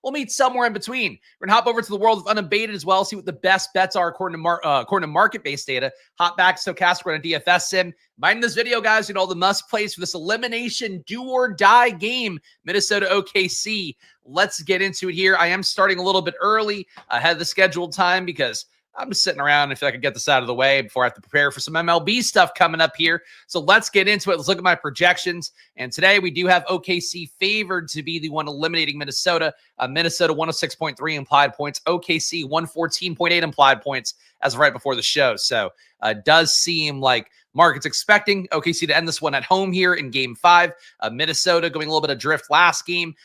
we'll meet somewhere in between. We're going to hop over to the world of unabated as well, see what the best bets are according to market-based data. Hop back, stochastic, we're on a DFS sim. In this video, guys, all the must plays for this elimination do-or-die game, Minnesota OKC. Let's get into it here. I am starting a little bit early ahead of the scheduled time because I'm just sitting around. I feel like I could get this out of the way before I have to prepare for some MLB stuff coming up here. So let's get into it. Let's look at my projections. And today we do have OKC favored to be the one eliminating Minnesota. Minnesota 106.3 implied points. OKC 114.8 implied points as of right before the show. So it does seem like market's expecting OKC to end this one at home here in Game 5. Minnesota going a little bit adrift last game.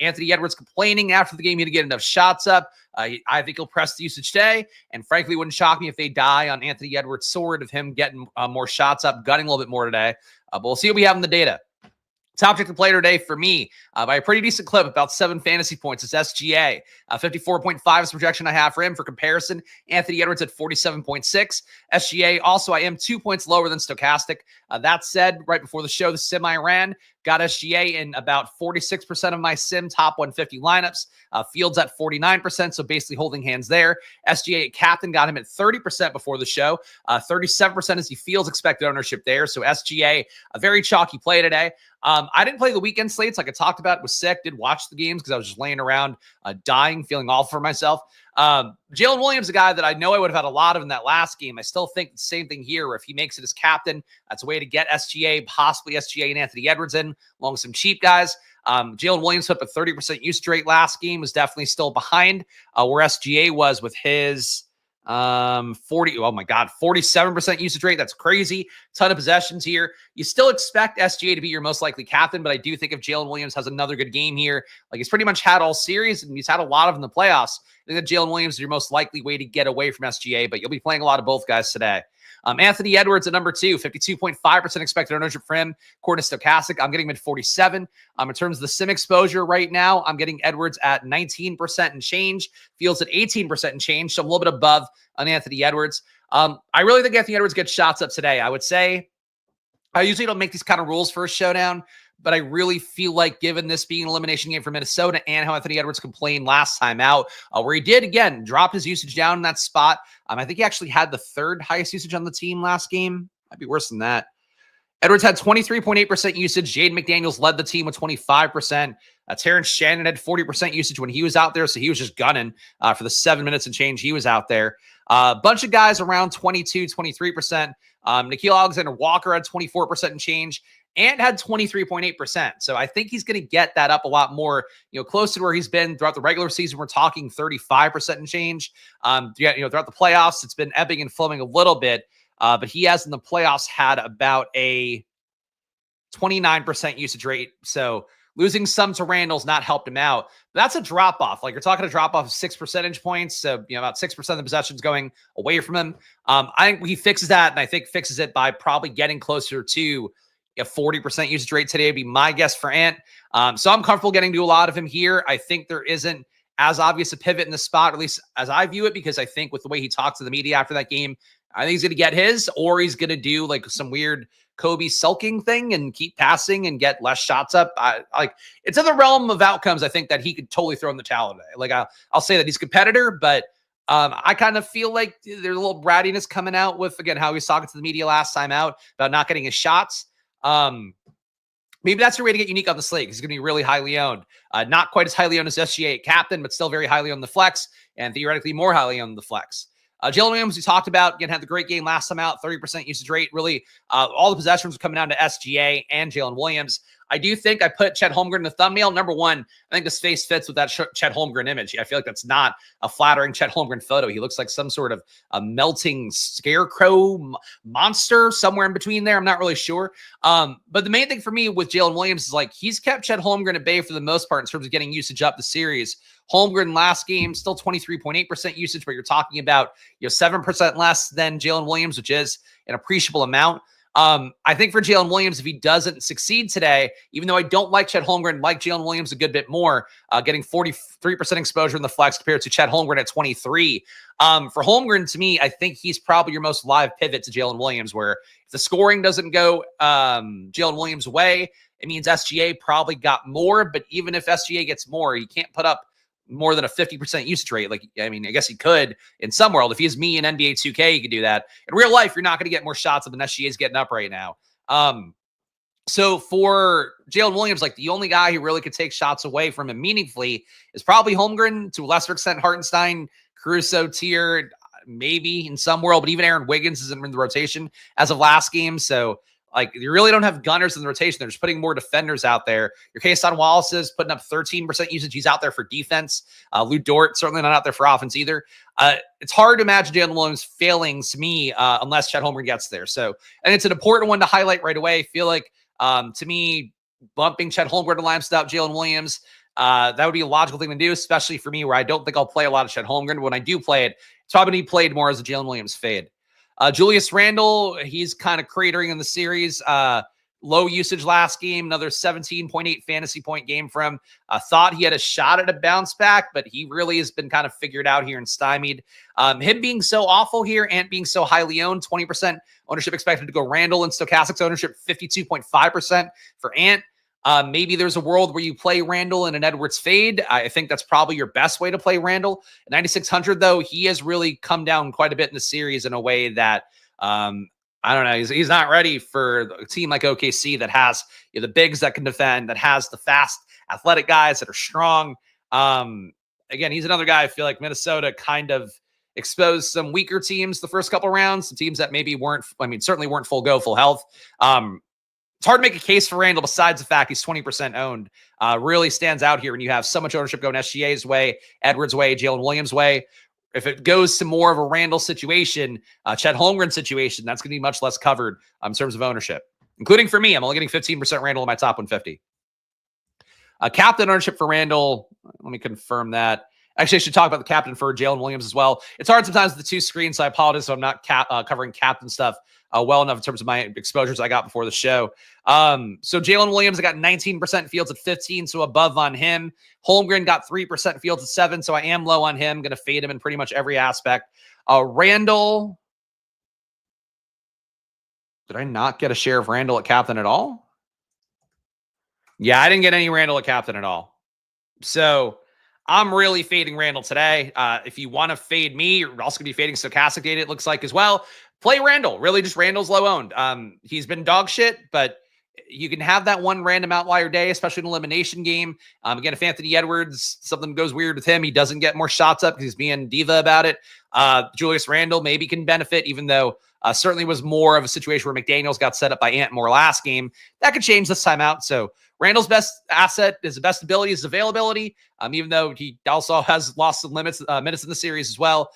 Anthony Edwards complaining after the game he didn't get enough shots up. I think he'll press the usage today, and frankly, wouldn't shock me if they die on Anthony Edwards' sword of him getting more shots up, gunning a little bit more today. But we'll see what we have in the data. Top pick to play today for me by a pretty decent clip, about 7 fantasy points. It's SGA. 54.5 is the projection I have for him. For comparison, Anthony Edwards at 47.6. SGA also, I am 2 points lower than Stochastic. That said, right before the show, the sim I ran got SGA in about 46% of my sim top 150 lineups. Fields at 49%, so basically holding hands there. SGA at captain got him at 30% before the show. 37% is the Fields expected ownership there. So SGA, a very chalky play today. I didn't play the weekend slates like I talked about. Was sick. Did watch the games because I was just laying around dying, feeling awful for myself. Jaylen Williams, a guy that I know I would have had a lot of in that last game. I still think the same thing here, where if he makes it as captain, that's a way to get SGA, possibly SGA and Anthony Edwards in, along with some cheap guys. Jaylen Williams put up a 30% usage rate last game, was definitely still behind where SGA was with his 47% usage rate. That's crazy. Ton of possessions here. You still expect SGA to be your most likely captain, but I do think if Jaylen Williams has another good game here, like he's pretty much had all series and he's had a lot of them in the playoffs, I think that Jaylen Williams is your most likely way to get away from SGA, but you'll be playing a lot of both guys today. Anthony Edwards at number 2, 52.5% expected ownership for him. According to Stochastic, I'm getting him at 47. In terms of the sim exposure right now, I'm getting Edwards at 19% and change. Fields at 18% and change, so I'm a little bit above on Anthony Edwards. I really think Anthony Edwards gets shots up today. I would say I usually don't make these kind of rules for a showdown, but I really feel like given this being an elimination game for Minnesota and how Anthony Edwards complained last time out, where he did, again, drop his usage down in that spot. I think he actually had the 3rd highest usage on the team last game. Might be worse than that. Edwards had 23.8% usage. Jaden McDaniels led the team with 25%. Terrence Shannon had 40% usage when he was out there, so he was just gunning for the 7 minutes and change he was out there. A bunch of guys around 22, 23%. Nickeil Alexander-Walker had 24% and change. And had 23.8%. So I think he's going to get that up a lot more, close to where he's been throughout the regular season. We're talking 35% and change. Throughout the playoffs, it's been ebbing and flowing a little bit. But he has in the playoffs had about a 29% usage rate. So losing some to Randle's not helped him out. But that's a drop off. Like you're talking a drop off of 6 percentage points. So, about 6% of the possessions going away from him. I think he fixes that. And I think fixes it by probably getting closer to a 40% usage rate today would be my guess for Ant. So I'm comfortable getting to a lot of him here. I think there isn't as obvious a pivot in the spot, at least as I view it, because I think with the way he talked to the media after that game, I think he's going to get his, or he's going to do like some weird Kobe sulking thing and keep passing and get less shots up. It's in the realm of outcomes. I think that he could totally throw in the towel today. Like I'll say that he's a competitor, but I kind of feel like there's a little brattiness coming out with, again, how he was talking to the media last time out about not getting his shots. Maybe that's your way to get unique on the slate. He's going to be really highly owned. Not quite as highly owned as SGA captain, but still very highly on the flex and theoretically more highly on the flex. Jaylen Williams, we talked about, again, had the great game last time out, 30% usage rate. Really, all the possessions were coming down to SGA and Jaylen Williams. I do think I put Chet Holmgren in the thumbnail. Number one, I think this face fits with that Chet Holmgren image. I feel like that's not a flattering Chet Holmgren photo. He looks like some sort of a melting scarecrow monster somewhere in between there. I'm not really sure. But the main thing for me with Jaylen Williams is like he's kept Chet Holmgren at bay for the most part in terms of getting usage up the series. Holmgren last game, still 23.8% usage, but you're talking about 7% less than Jaylen Williams, which is an appreciable amount. I think for Jaylen Williams, if he doesn't succeed today, even though I don't like Chet Holmgren, like Jaylen Williams a good bit more, getting 43% exposure in the flex compared to Chet Holmgren at 23. For Holmgren, to me, I think he's probably your most live pivot to Jaylen Williams, where if the scoring doesn't go Jaylen Williams' way, it means SGA probably got more, but even if SGA gets more, he can't put up more than a 50% usage rate. Like, I mean, I guess he could in some world. If he is me in NBA 2K, he could do that. In real life, you're not going to get more shots than SGA is getting up right now. So for Jaylen Williams, like the only guy who really could take shots away from him meaningfully is probably Holmgren, to a lesser extent Hartenstein, Caruso tier, maybe in some world, but even Aaron Wiggins isn't in the rotation as of last game. So like you really don't have gunners in the rotation. They're just putting more defenders out there. Your Keyshawn Wallace is putting up 13% usage. He's out there for defense. Lou Dort certainly not out there for offense either. It's hard to imagine Jaylen Williams failing to me unless Chet Holmgren gets there. So, and it's an important one to highlight right away. I feel like to me, bumping Chet Holmgren to line stop Jaylen Williams, that would be a logical thing to do, especially for me where I don't think I'll play a lot of Chet Holmgren. When I do play it, it's probably going to be played more as a Jaylen Williams fade. Julius Randle, he's kind of cratering in the series. Low usage last game, another 17.8 fantasy point game from him. Thought he had a shot at a bounce back, but he really has been kind of figured out here and stymied. Him being so awful here and being so highly owned, 20% ownership expected to go Randle, and Stochastics ownership 52.5% for Ant. Maybe there's a world where you play Randle in an Edwards fade. I think that's probably your best way to play Randle. At 9,600, though, he has really come down quite a bit in the series in a way that, I don't know, he's not ready for a team like OKC that has the bigs that can defend, that has the fast, athletic guys that are strong. Again, he's another guy I feel like Minnesota kind of exposed some weaker teams the first couple rounds, some teams that maybe weren't, certainly weren't full go, full health. It's hard to make a case for Randle besides the fact he's 20% owned. Really stands out here when you have so much ownership going SGA's way, Edwards' way, Jaylen Williams' way. If it goes to more of a Randle situation, Chet Holmgren situation, that's going to be much less covered in terms of ownership, including for me. I'm only getting 15% Randle in my top 150. Captain ownership for Randle, let me confirm that. Actually, I should talk about the captain for Jaylen Williams as well. It's hard sometimes with the two screens, so I apologize if I'm not covering captain stuff well enough in terms of my exposures I got before the show. So Jaylen Williams, I got 19% fields at 15, so above on him. Holmgren got 3% fields at 7, so I am low on him. Going to fade him in pretty much every aspect. Randle, did I not get a share of Randle at captain at all? Yeah, I didn't get any Randle at captain at all. So I'm really fading Randle today. If you want to fade me, you're also going to be fading Stochastic data, it looks like, as well. Play Randle. Really, just Randle's low owned. He's been dog shit, but you can have that one random outlier day, especially in an elimination game. Again, if Anthony Edwards, something goes weird with him, he doesn't get more shots up because he's being diva about it. Julius Randle maybe can benefit, even though certainly was more of a situation where McDaniels got set up by Ant more last game. That could change this time out. So Randle's best asset, his best ability is availability, even though he also has lost some minutes in the series as well.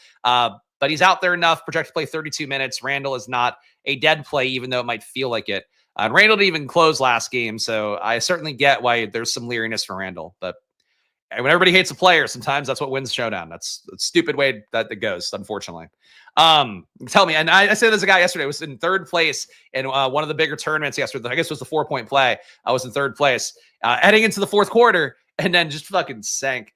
But he's out there enough, projected to play 32 minutes. Randle is not a dead play, even though it might feel like it. And Randle didn't even close last game, so I certainly get why there's some leeriness for Randle. But when everybody hates a player, sometimes that's what wins Showdown. That's a stupid way that it goes, unfortunately. Tell me, and I said there's a guy yesterday was in third place in one of the bigger tournaments yesterday. I guess it was the 4-point play. I was in third place heading into the fourth quarter, and then just fucking sank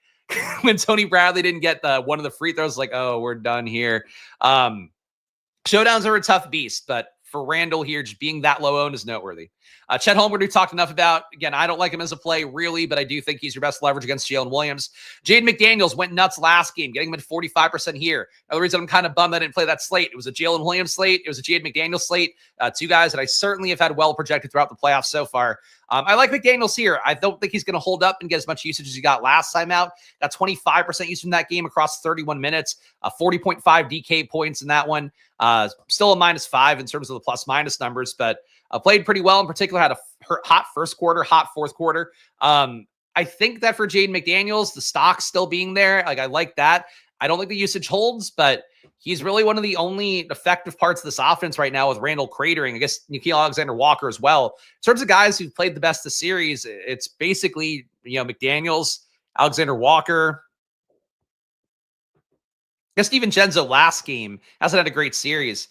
when Tony Bradley didn't get one of the free throws. Like, oh, we're done here. Showdowns are a tough beast, but for Randle here, just being that low owned is noteworthy. Chet Holmgren, we talked enough about. Again, I don't like him as a play, really, but I do think he's your best leverage against Jaylen Williams. Jaden McDaniels went nuts last game, getting him at 45% here. Another reason I'm kind of bummed I didn't play that slate. It was a Jaylen Williams slate. It was a Jaden McDaniels slate. Two guys that I certainly have had well projected throughout the playoffs so far. I like McDaniels here. I don't think he's going to hold up and get as much usage as he got last time out. Got 25% usage in that game across 31 minutes, 40.5 DK points in that one. Still a -5 in terms of the plus-minus numbers, but played pretty well. In particular, had a hot first quarter, hot fourth quarter. I think that for Jaden McDaniels, the stock still being there, like I like that. I don't think the usage holds, but he's really one of the only effective parts of this offense right now with Randle cratering. I guess Nickeil Alexander-Walker as well. In terms of guys who've played the best this series, it's basically, McDaniels, Alexander-Walker. I guess Steven Genzo last game hasn't had a great series.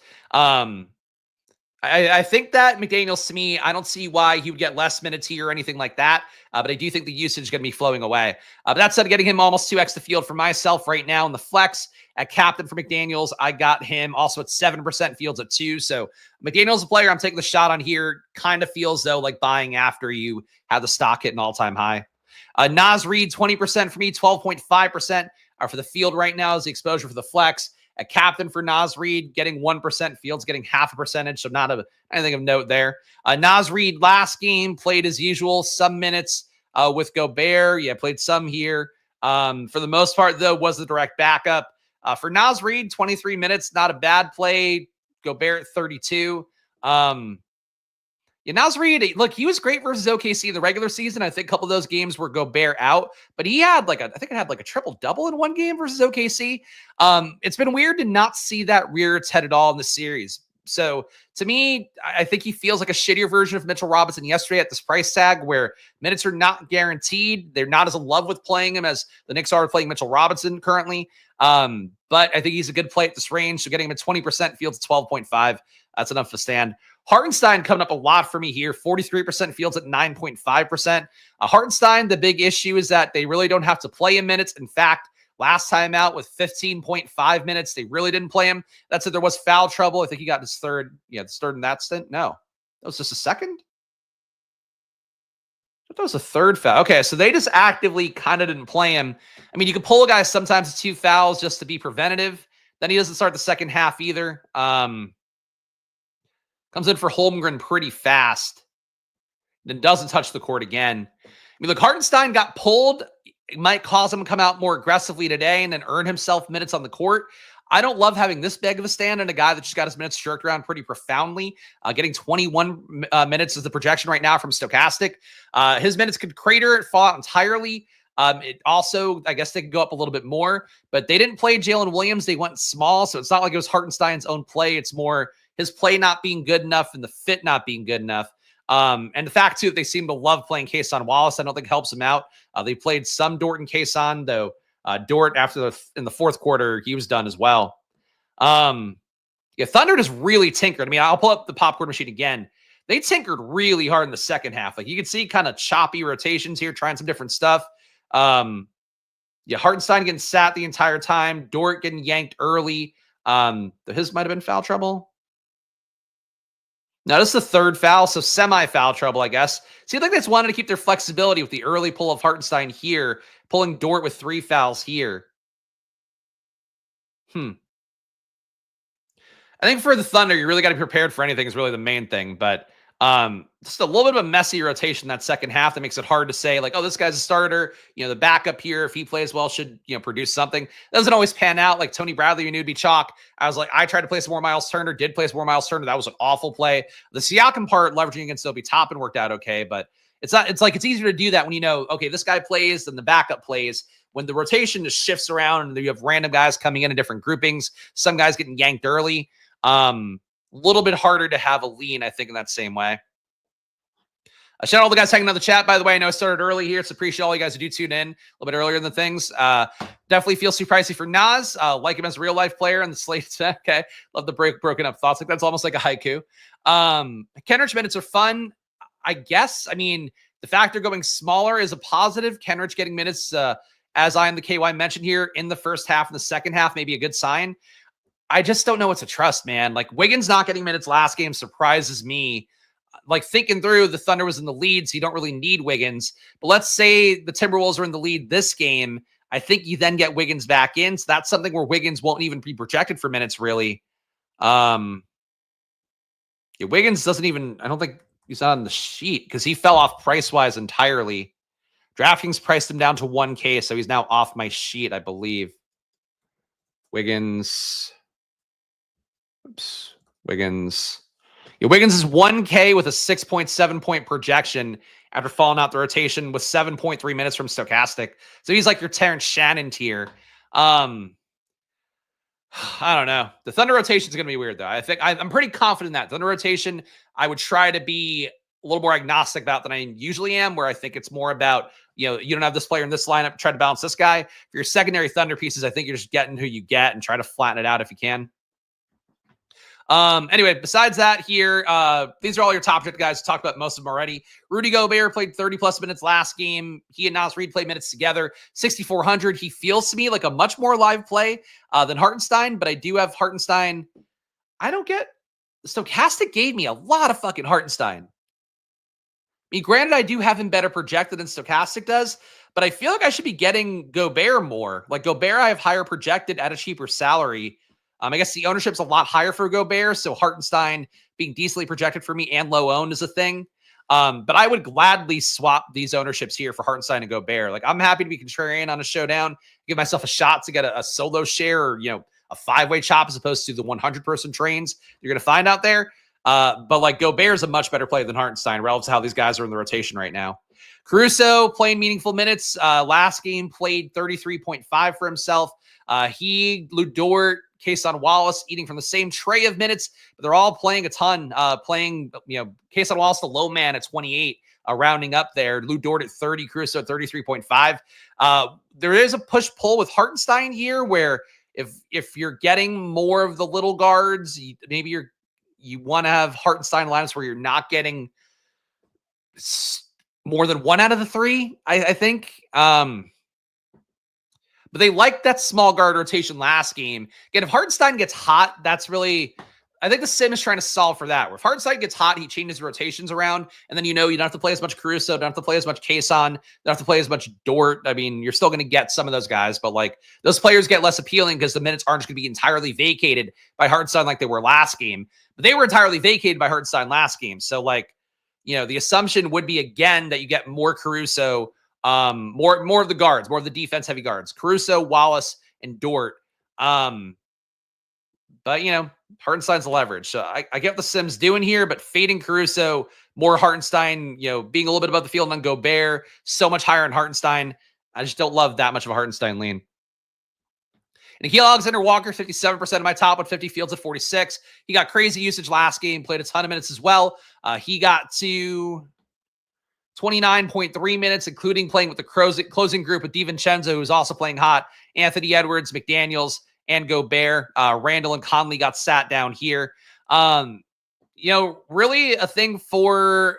I think that McDaniels, to me, I don't see why he would get less minutes here or anything like that. But I do think the usage is going to be flowing away. But that said, getting him almost 2x the field for myself right now in the flex at captain for McDaniels. I got him also at 7% fields at 2. So McDaniels, a player I'm taking the shot on here, kind of feels though like buying after you have the stock hit an all-time high. Naz Reed, 20% for me, 12.5% for the field right now is the exposure for the flex. A captain for Naz Reed getting 1%, Fields getting half a percentage, so not anything of note there. Naz Reed last game played as usual, some minutes with Gobert. Yeah, played some here. For the most part, though, was the direct backup. For Naz Reed, 23 minutes, not a bad play. Gobert 32. Yeah, Naz Reed, look, he was great versus OKC in the regular season. I think a couple of those games were Gobert out, but he had I think it had like a triple-double in one game versus OKC. It's been weird to not see that rear its head at all in the series. So to me, I think he feels like a shittier version of Mitchell Robinson yesterday at this price tag where minutes are not guaranteed. They're not as in love with playing him as the Knicks are playing Mitchell Robinson currently. But I think he's a good play at this range. So getting him at 20%, Fields 12.5. That's enough to stand. Hartenstein coming up a lot for me here. 43%, Fields at 9.5%. Hartenstein, the big issue is that they really don't have to play him minutes. In fact, last time out with 15.5 minutes, they really didn't play him. That's it. There was foul trouble. I think he got his third. Yeah, his third in that stint. No, that was just a second. That was a third foul. Okay, so they just actively kind of didn't play him. I mean, you can pull a guy sometimes to 2 fouls just to be preventative. Then he doesn't start the second half either. Comes in for Holmgren pretty fast. Then doesn't touch the court again. I mean, look, Hartenstein got pulled. It might cause him to come out more aggressively today and then earn himself minutes on the court. I don't love having this big of a stand and a guy that just got his minutes jerked around pretty profoundly. Getting 21 minutes is the projection right now from Stochastic. His minutes could crater, fall out entirely. It also, I guess they could go up a little bit more, but they didn't play Jaylen Williams. They went small, so it's not like it was Hartenstein's own play. It's more his play not being good enough and the fit not being good enough. And the fact, too, that they seem to love playing Kayson Wallace, I don't think helps him out. They played some Dort and Kayson, though. Dort, in the fourth quarter, he was done as well. Yeah, Thunder just really tinkered. I mean, I'll pull up the popcorn machine again. They tinkered really hard in the second half. Like, you can see kind of choppy rotations here, trying some different stuff. Yeah, Hartenstein getting sat the entire time. Dort getting yanked early. His might have been foul trouble. Now, this is the third foul, so semi-foul trouble, I guess. Seems like they just wanted to keep their flexibility with the early pull of Hartenstein here, pulling Dort with 3 fouls here. I think for the Thunder, you really got to be prepared for anything is really the main thing. But just a little bit of a messy rotation that second half that makes it hard to say, like, oh, this guy's a starter. You know, the backup here, if he plays well, should, produce something. That doesn't always pan out. Like Tony Bradley, you knew would be chalk. I was like, I tried to play some more Miles Turner, did play some more Miles Turner. That was an awful play. The Siakam part, leveraging against Obi Toppin worked out okay, but it's easier to do that when you know, okay, this guy plays, then the backup plays. When the rotation just shifts around and you have random guys coming in different groupings, some guys getting yanked early. Little bit harder to have a lean, I think, in that same way. Shout out all the guys hanging on the chat, by the way. I know I started early here. It's appreciate all you guys who do tune in a little bit earlier than things. Definitely feels too pricey for Naz. Like him as a real life player and the slate. Okay. Love the broken up thoughts. Like that's almost like a haiku. Kenrich minutes are fun, I guess. I mean, the fact they're going smaller is a positive. Kenrich getting minutes, as I am the KY mentioned here, in the first half and the second half, maybe a good sign. I just don't know what to trust, man. Like Wiggins not getting minutes last game surprises me. Like thinking through, the Thunder was in the lead, so you don't really need Wiggins. But let's say the Timberwolves are in the lead this game. I think you then get Wiggins back in. So that's something where Wiggins won't even be projected for minutes, really. Yeah, Wiggins doesn't even, I don't think he's not on the sheet because he fell off price-wise entirely. DraftKings priced him down to 1K, so he's now off my sheet, I believe. Wiggins. Oops. Wiggins. Yeah, Wiggins is 1K with a 6.7 point projection after falling out the rotation with 7.3 minutes from Stochastic. So he's like your Terrence Shannon tier. I don't know. The Thunder rotation is going to be weird, though. I think I'm pretty confident in that. Thunder rotation, I would try to be a little more agnostic about than I usually am, where I think it's more about, you don't have this player in this lineup, try to balance this guy. For your secondary Thunder pieces, I think you're just getting who you get and try to flatten it out if you can. Anyway, besides that here, these are all your top 50 guys. Talked about most of them already. Rudy Gobert played 30 plus minutes last game. He and Naz Reed played minutes together, 6,400. He feels to me like a much more live play than Hartenstein, but I do have Hartenstein. I don't get, Stochastic gave me a lot of fucking Hartenstein. mean, granted, I do have him better projected than Stochastic does, but I feel like I should be getting Gobert more. Like Gobert, I have higher projected at a cheaper salary. I guess the ownership's a lot higher for Gobert, so Hartenstein being decently projected for me and low owned is a thing. But I would gladly swap these ownerships here for Hartenstein and Gobert. Like I'm happy to be contrarian on a showdown, give myself a shot to get a solo share or, a 5-way chop as opposed to the 100-person trains you're going to find out there. But like Gobert's a much better player than Hartenstein relative to how these guys are in the rotation right now. Caruso playing meaningful minutes. Last game played 33.5 for himself. Lou Dort, Kason Wallace eating from the same tray of minutes, but they're all playing a ton. Kason Wallace, the low man at 28, rounding up there. Lou Dort at 30, Caruso at 33.5. There is a push-pull with Hartenstein here where if you're getting more of the little guards, maybe you want to have Hartenstein lineups where you're not getting more than one out of the three, I think. But they like that small guard rotation last game. Again, if Hartenstein gets hot, that's really, I think the sim is trying to solve for that. Where if Hartenstein gets hot, he changes rotations around, and then you don't have to play as much Caruso, don't have to play as much Kason, don't have to play as much Dort. I mean, you're still going to get some of those guys, but like those players get less appealing because the minutes aren't going to be entirely vacated by Hartenstein like they were last game. But they were entirely vacated by Hartenstein last game. So like, the assumption would be again that you get more Caruso, more of the guards, more of the defense heavy guards, Caruso, Wallace, and Dort. But Hartenstein's the leverage. So I get what the Sims doing here, but fading Caruso, more Hartenstein, being a little bit above the field on Gobert, so much higher on Hartenstein. I just don't love that much of a Hartenstein lean. And Nickeil Alexander-Walker, 57% of my top 150, Fields at 46. He got crazy usage last game, played a ton of minutes as well. He got to 29.3 minutes, including playing with the closing group with DiVincenzo, who's also playing hot, Anthony Edwards, McDaniels, and Gobert. Randle and Conley got sat down here. Really a thing for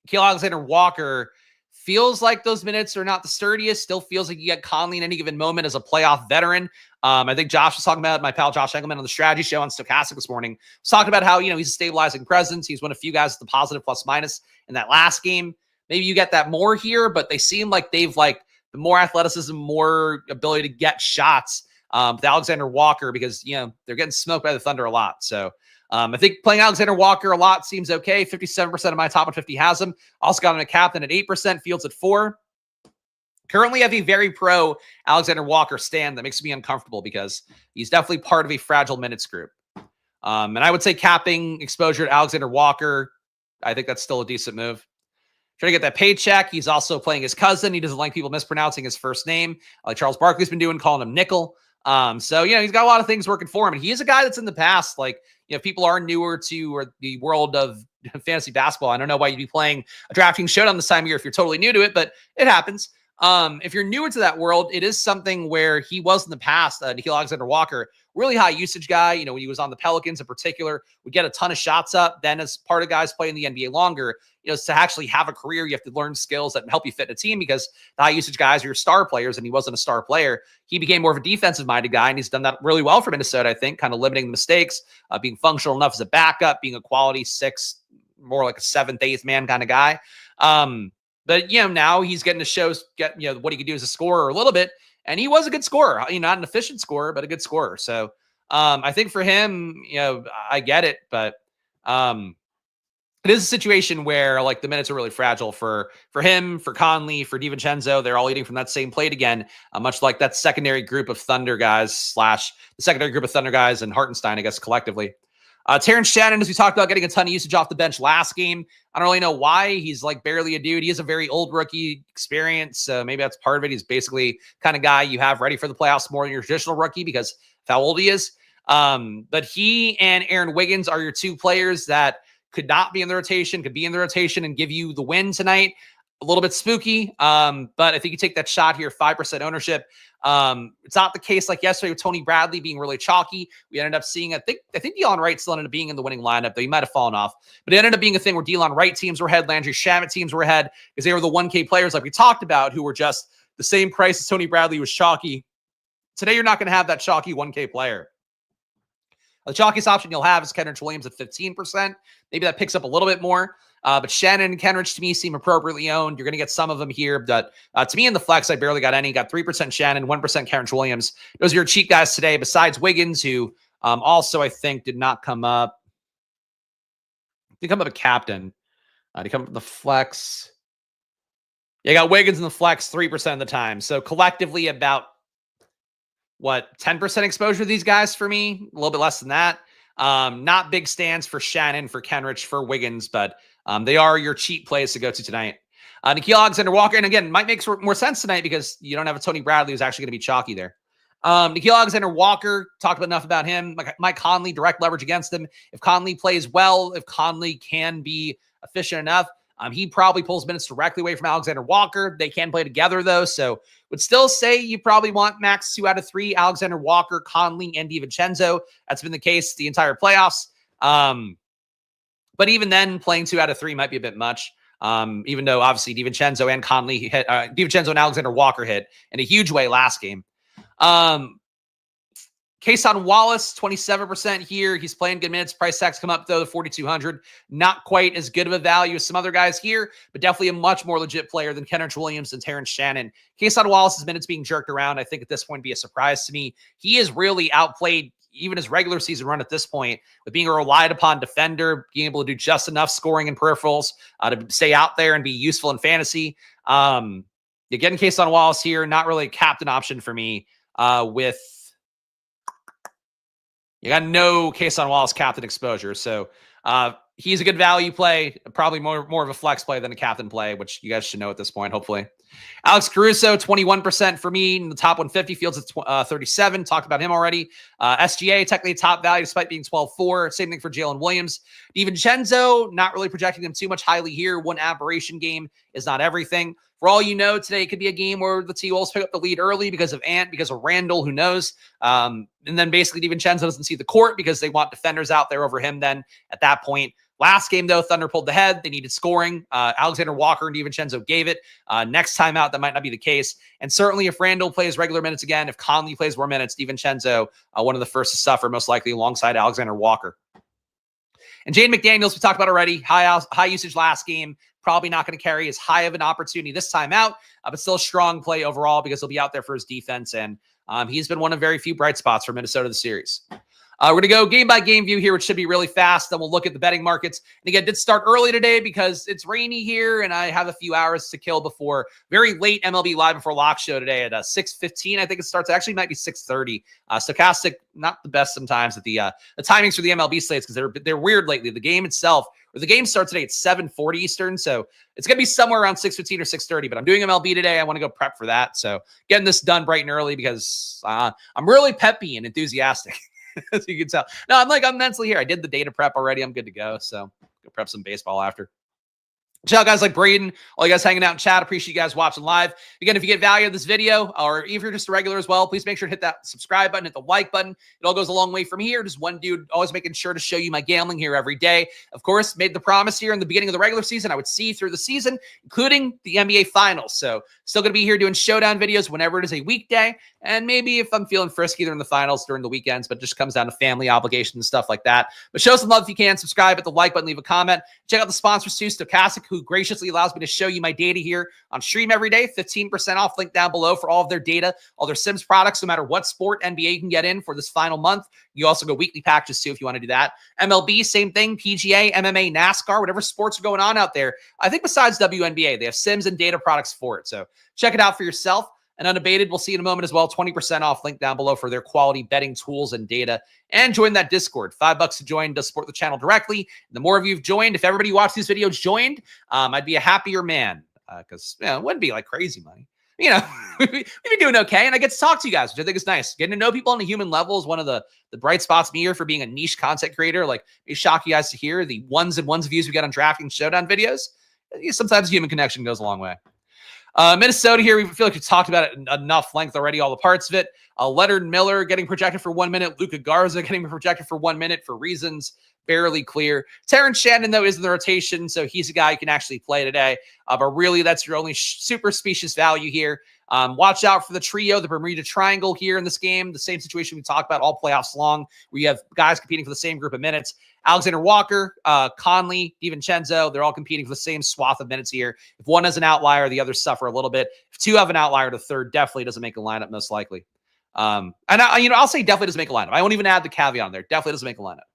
Nickeil Alexander-Walker. Feels like those minutes are not the sturdiest. Still feels like you get Conley in any given moment as a playoff veteran. I think Josh was talking about, my pal Josh Engelman on the strategy show on Stochastic this morning, was talking about how, he's a stabilizing presence. He's one of a few guys with the positive plus minus in that last game. Maybe you get that more here, but they seem like they've the more athleticism, more ability to get shots with Alexander Walker because, they're getting smoked by the Thunder a lot. So I think playing Alexander Walker a lot seems okay. 57% of my top 150 has him. Also got him a captain at 8%, Fields at 4%. Currently have a very pro Alexander Walker stand that makes me uncomfortable because he's definitely part of a fragile minutes group. And I would say capping exposure to Alexander Walker, I think that's still a decent move. Trying to get that paycheck. He's also playing his cousin. He doesn't like people mispronouncing his first name, like Charles Barkley's been doing, calling him Nickel. So, he's got a lot of things working for him. And he is a guy that's in the past, if people are newer to the world of fantasy basketball, I don't know why you'd be playing a DraftKings Showdown this time of year if you're totally new to it, but it happens. If you're newer to that world, it is something where he was in the past, Nickeil Alexander-Walker, really high usage guy. When he was on the Pelicans in particular, would get a ton of shots up. Then as part of guys playing the NBA longer, to actually have a career, you have to learn skills that help you fit in a team because the high usage guys are your star players and he wasn't a star player. He became more of a defensive minded guy and he's done that really well for Minnesota, I think, kind of limiting the mistakes, being functional enough as a backup, being a quality 6, more like a 7th, 8th man kind of guy. But, now he's getting to show, what he could do as a scorer a little bit. And he was a good scorer, not an efficient scorer, but a good scorer. So I think for him, I get it, but it is a situation where the minutes are really fragile for him, for Conley, for DiVincenzo. They're all eating from that same plate again, much like that secondary group of Thunder guys / the secondary group of Thunder guys and Hartenstein, I guess, collectively. Terrence Shannon, as we talked about, getting a ton of usage off the bench last game. I don't really know why. He's barely a dude. He has a very old rookie experience. So maybe that's part of it. He's basically kind of guy you have ready for the playoffs more than your traditional rookie because of how old he is. But he and Aaron Wiggins are your two players that could not be in the rotation, could be in the rotation and give you the win tonight. A little bit spooky, but I think you take that shot here, 5% ownership. It's not the case like yesterday with Tony Bradley being really chalky. We ended up seeing, I think Delon Wright still ended up being in the winning lineup, though he might have fallen off. But it ended up being a thing where Delon Wright teams were ahead, Landry Shamet teams were ahead, because they were the 1K players like we talked about who were just the same price as Tony Bradley was chalky. Today, you're not going to have that chalky 1K player. The chalkiest option you'll have is Kenrich Williams at 15%. Maybe that picks up a little bit more. But Shannon and Kenrich to me seem appropriately owned. You're going to get some of them here. But to me in the flex, I barely got any. Got 3% Shannon, 1% Kenrich Williams. Those are your cheap guys today, besides Wiggins, who also I think did not come up. Did come up a captain. Did come up the flex. Yeah, got Wiggins in the flex 3% of the time. So collectively about, what, 10% exposure to these guys for me? A little bit less than that. Not big stands for Shannon, for Kenrich, for Wiggins, but they are your cheap plays to go to tonight. Nickeil Alexander-Walker, and again, might make more sense tonight because you don't have a Tony Bradley who's actually going to be chalky there. Nickeil Alexander-Walker, talked enough about him. Mike Conley, direct leverage against him. If Conley plays well, if Conley can be efficient enough, he probably pulls minutes directly away from Alexander Walker. They can play together, though, so would still say you probably want max 2 out of 3, Alexander Walker, Conley, and DiVincenzo. That's been the case the entire playoffs. But even then, playing 2 out of 3 might be a bit much, even though, obviously, DiVincenzo and Conley hit, DiVincenzo and Alexander Walker hit in a huge way last game. Kason Wallace, 27% here. He's playing good minutes. Price tags come up, though, to 4,200. Not quite as good of a value as some other guys here, but definitely a much more legit player than Kenrich Williams and Terrence Shannon. Kason Wallace's minutes being jerked around, I think at this point, be a surprise to me. He has really outplayed even his regular season run at this point with being a relied upon defender, being able to do just enough scoring and peripherals to stay out there and be useful in fantasy. You're getting Kason Wallace here. Not really a captain option for me with... You got no Kason Wallace captain exposure. So he's a good value play, probably more of a flex play than a captain play, which you guys should know at this point, hopefully. Alex Caruso, 21% for me in the top 150. Fields at 37. Talked about him already. SGA, technically top value despite being 12-4. Same thing for Jaylen Williams. DiVincenzo, not really projecting him too much highly here. One aberration game is not everything. For all you know, today could be a game where the T-Wolves pick up the lead early because of Ant, because of Randle, who knows? And then basically DiVincenzo doesn't see the court because they want defenders out there over him then at that point. Last game, though, Thunder pulled the head. They needed scoring. Alexander Walker and DiVincenzo gave it. Next time out, that might not be the case. And certainly if Randle plays regular minutes again, if Conley plays more minutes, DiVincenzo, one of the first to suffer, most likely alongside Alexander Walker. And Jaden McDaniels, we talked about already, high usage last game. Probably not going to carry as high of an opportunity this time out, but still a strong play overall because he'll be out there for his defense. And he's been one of very few bright spots for Minnesota this series. We're going to go game-by-game view here, which should be really fast. Then we'll look at the betting markets. And again, did start early today because it's rainy here, and I have a few hours to kill before very late MLB Live Before Lock show today at 6:15. I think it starts. Actually, might be 6:30. Stochastic, not the best sometimes at the timings for the MLB slates because they're weird lately. The game itself, or the game starts today at 7:40 Eastern, so it's going to be somewhere around 6:15 or 6:30. But I'm doing MLB today. I want to go prep for that, so getting this done bright and early because I'm really peppy and enthusiastic. As you can tell. No, I'm mentally here. I did the data prep already. I'm good to go. So go prep some baseball after. Shout out guys like Braden, all you guys hanging out in chat. Appreciate you guys watching live. Again, if you get value of this video, or if you're just a regular as well, please make sure to hit that subscribe button, hit the like button. It all goes a long way from here. Just one dude always making sure to show you my gambling here every day. Of course, made the promise here in the beginning of the regular season I would see through the season, including the NBA Finals. So still going to be here doing showdown videos whenever it is a weekday. And maybe if I'm feeling frisky during the finals, during the weekends, but just comes down to family obligations and stuff like that. But show some love if you can. Subscribe, hit the like button, leave a comment. Check out the sponsors too, Stochastic, who graciously allows me to show you my data here on stream every day. 15% off, link down below for all of their data, all their Sims products, no matter what sport NBA you can get in for this final month. You also go weekly packages too if you want to do that. MLB, same thing. PGA, MMA, NASCAR, whatever sports are going on out there. I think besides WNBA, they have Sims and data products for it. So check it out for yourself. And Unabated, we'll see in a moment as well. 20% off, link down below for their quality betting tools and data. And join that Discord. $5 to join to support the channel directly. The more of you have joined, if everybody watched these videos joined, I'd be a happier man. Because it wouldn't be like crazy money. We'd be doing okay. And I get to talk to you guys, which I think is nice. Getting to know people on a human level is one of the bright spots me here for being a niche content creator. Like, it shock you guys to hear the ones and ones views we get on DraftKings Showdown videos. Sometimes human connection goes a long way. Minnesota here, we feel like we've talked about it enough length already, all the parts of it. Leonard Miller getting projected for 1 minute. Luka Garza getting projected for 1 minute for reasons barely clear. Terrence Shannon, though, is in the rotation, so he's a guy you can actually play today. But really, that's your only super specious value here. Watch out for the trio, the Bermuda Triangle here in this game. The same situation we talked about all playoffs long, where you have guys competing for the same group of minutes. Alexander Walker, Conley, DiVincenzo, they're all competing for the same swath of minutes here. If one has an outlier, the others suffer a little bit. If two have an outlier, the third definitely doesn't make a lineup, most likely. And I'll say definitely doesn't make a lineup. I won't even add the caveat on there. Definitely doesn't make a lineup.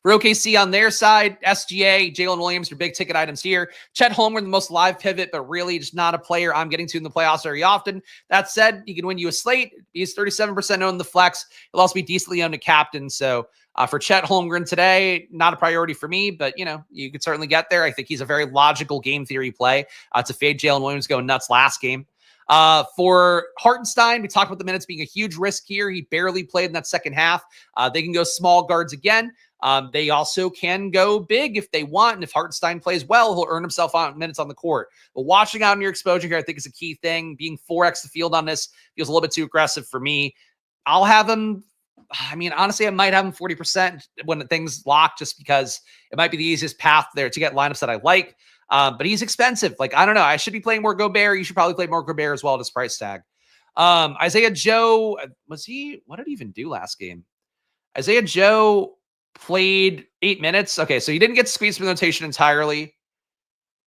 For OKC on their side, SGA, Jaylen Williams, your big ticket items here. Chet Holmgren, the most live pivot, but really just not a player I'm getting to in the playoffs very often. That said, he can win you a slate. He's 37% owned in the flex. He'll also be decently owned a captain. So for Chet Holmgren today, not a priority for me, but you could certainly get there. I think he's a very logical game theory play to fade Jaylen Williams going nuts last game. For Hartenstein, we talked about the minutes being a huge risk here. He barely played in that second half. They can go small guards again. They also can go big if they want. And if Hartenstein plays well, he'll earn himself on minutes on the court. But watching out in your exposure here, I think is a key thing. Being 4x the field on this feels a little bit too aggressive for me. I'll have him. Honestly, I might have him 40% when things lock, just because it might be the easiest path there to get lineups that I like. But he's expensive. I don't know. I should be playing more Gobert. You should probably play more Gobert as well at his price tag. Isaiah Joe, what did he even do last game? Isaiah Joe played 8 minutes. Okay, so he didn't get squeezed from the rotation entirely.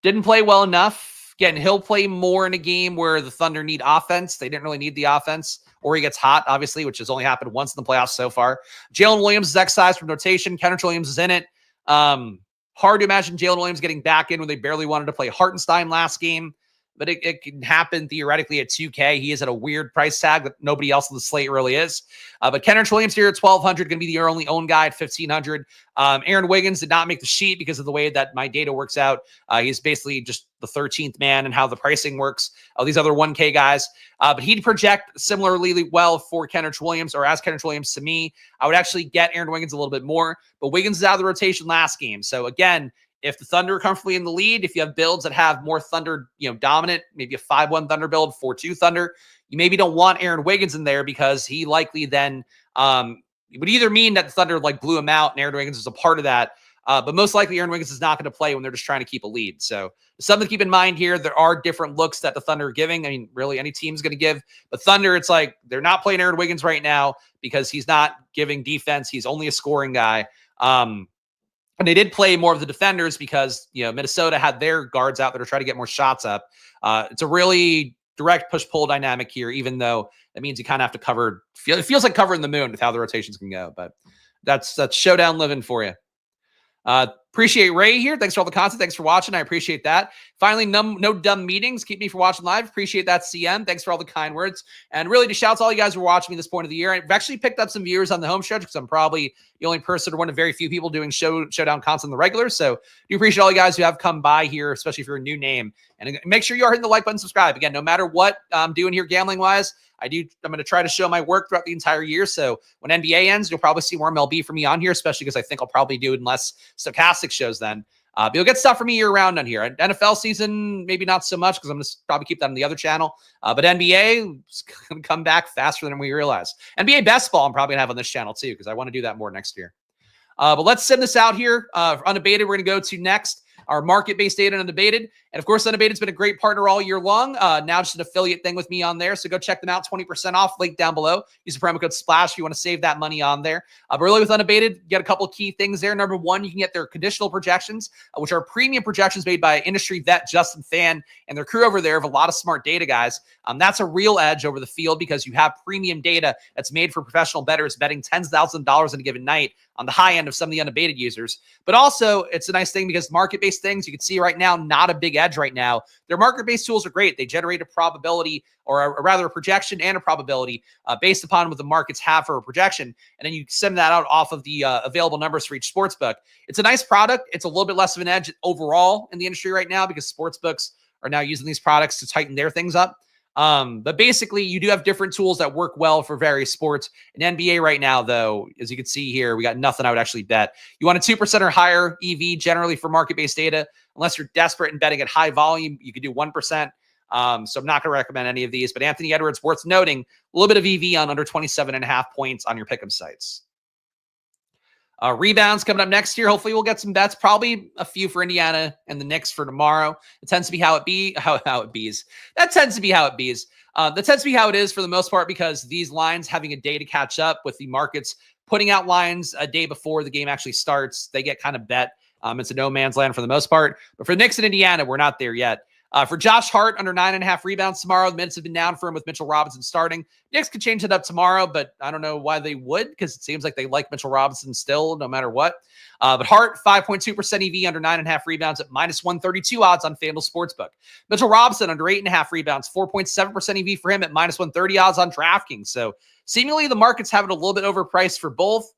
Didn't play well enough. Again, he'll play more in a game where the Thunder need offense. They didn't really need the offense. Or he gets hot, obviously, which has only happened once in the playoffs so far. Jaylen Williams is excised from rotation. Kendrick Williams is in it. Hard to imagine Jaylen Williams getting back in when they barely wanted to play Hartenstein last game. But it can happen theoretically at 2K. He is at a weird price tag that nobody else on the slate really is. But Kendrick Williams here at 1,200, going to be the only own guy at 1,500. Aaron Wiggins did not make the sheet because of the way that my data works out. He's basically just the 13th man and how the pricing works. These other 1K guys. But he'd project similarly well for Kendrick Williams, or as Kendrick Williams to me. I would actually get Aaron Wiggins a little bit more. But Wiggins is out of the rotation last game. So again, if the Thunder are comfortably in the lead, if you have builds that have more Thunder, dominant, maybe a 5-1 Thunder build, 4-2 Thunder, you maybe don't want Aaron Wiggins in there because he likely then would either mean that the Thunder blew him out and Aaron Wiggins is a part of that. But most likely Aaron Wiggins is not going to play when they're just trying to keep a lead. So something to keep in mind here. There are different looks that the Thunder are giving. Really any team's going to give. But Thunder, it's they're not playing Aaron Wiggins right now because he's not giving defense. He's only a scoring guy. And they did play more of the defenders because, Minnesota had their guards out that are trying to get more shots up. It's a really direct push-pull dynamic here, even though that means you kind of have to cover. It feels like covering the moon with how the rotations can go. But that's showdown living for you. Appreciate Ray here. Thanks for all the content. Thanks for watching. I appreciate that. Finally, no dumb meetings. Keep me for watching live. Appreciate that, CM. Thanks for all the kind words. And really, just shouts to all you guys who are watching me this point of the year. I've actually picked up some viewers on the home stretch because I'm probably the only person or one of very few people doing showdown content in the regular. So do appreciate all you guys who have come by here, especially if you're a new name. And make sure you are hitting the like button, subscribe. Again, no matter what I'm doing here gambling-wise, I'm going to try to show my work throughout the entire year. So when NBA ends, you'll probably see more MLB from me on here, especially because I think I'll probably do it in less stochastic shows then. But you'll get stuff from me year round on here. NFL season, maybe not so much because I'm going to probably keep that on the other channel. But NBA is going to come back faster than we realize. NBA best ball I'm probably going to have on this channel too because I want to do that more next year. But let's send this out here. Unabated, we're going to go to next. Our market-based data and Unabated. And of course, Unabated's been a great partner all year long. Now just an affiliate thing with me on there. So go check them out. 20% off. Link down below. Use the promo code SPLASH if you want to save that money on there. But really with Unabated, get a couple of key things there. Number one, you can get their conditional projections, which are premium projections made by industry vet Justin Fan and their crew over there of a lot of smart data guys. That's a real edge over the field because you have premium data that's made for professional bettors betting tens of thousands of dollars in a given night on the high end of some of the Unabated users. But also, it's a nice thing because market-based things, you can see right now, not a big edge right now. Their market-based tools are great. They generate a probability, or rather a projection and a probability based upon what the markets have for a projection. And then you send that out off of the available numbers for each sportsbook. It's a nice product. It's a little bit less of an edge overall in the industry right now because sportsbooks are now using these products to tighten their things up. But basically, you do have different tools that work well for various sports. In NBA right now, though, as you can see here, we got nothing I would actually bet. You want a 2% or higher EV generally for market-based data. Unless you're desperate and betting at high volume, you could do 1%. So I'm not going to recommend any of these. But Anthony Edwards, worth noting, a little bit of EV on under 27.5 points on your pick'em sites. Rebounds coming up next year. Hopefully we'll get some bets. Probably a few for Indiana and the Knicks for tomorrow. It tends to be how it bees. That tends to be how it bees. That tends to be how it is for the most part because these lines having a day to catch up with the markets putting out lines a day before the game actually starts. They get kind of bet. It's a no man's land for the most part. But for Knicks and Indiana, we're not there yet. For Josh Hart, under 9.5 rebounds tomorrow. The minutes have been down for him with Mitchell Robinson starting. Knicks could change it up tomorrow, but I don't know why they would because it seems like they like Mitchell Robinson still, no matter what. But Hart, 5.2% EV under 9.5 rebounds at minus 132 odds on FanDuel Sportsbook. Mitchell Robinson under 8.5 rebounds, 4.7% EV for him at minus 130 odds on DraftKings. So seemingly the market's having a little bit overpriced for both.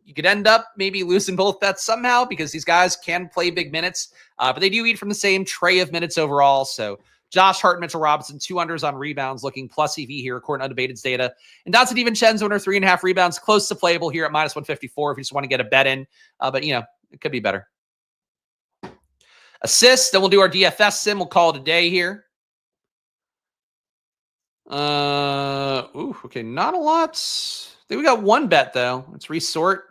You could end up maybe losing both bets somehow because these guys can play big minutes, but they do eat from the same tray of minutes overall. So Josh Hart, Mitchell Robinson, 2 unders on rebounds, looking plus EV here according to Undebated's data. And Donte DiVincenzo under 3.5 rebounds, close to playable here at minus 154 if you just want to get a bet in. But, it could be better. Assists, then we'll do our DFS sim. We'll call it a day here. Okay, not a lot. I think we got one bet, though. Let's resort.